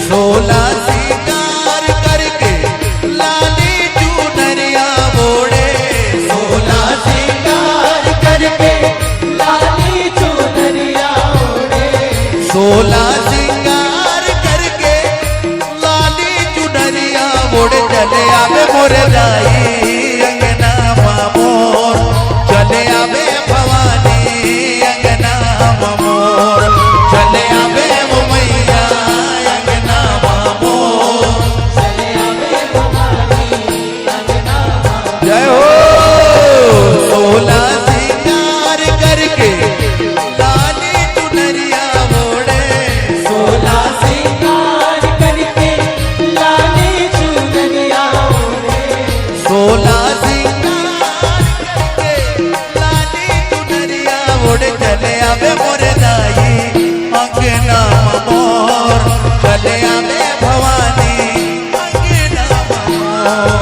सोला सिंगार करके लाली चुनरिया ओढ़े सोला सिंगार करके लाली चुनरिया ओढ़े सोला सिंगार करके लाली चुनरिया ओढ़े चले आवे मोरे दाई अंगना मोर चले आवे भवानी अंगना मोर चले आवे वो मैया अंगना मोर चले आवे भवानी अंगना जय हो सोला सिंगार करके लाली चुनरिया ओढ़े सोला सिंगार करके लाली चुनरिया ओढ़े सोला सिंगार करके लाली चुनरिया ओढ़े चले आवे मोरे दाई अंगना मोर चले आवे भवानी अंगना मोर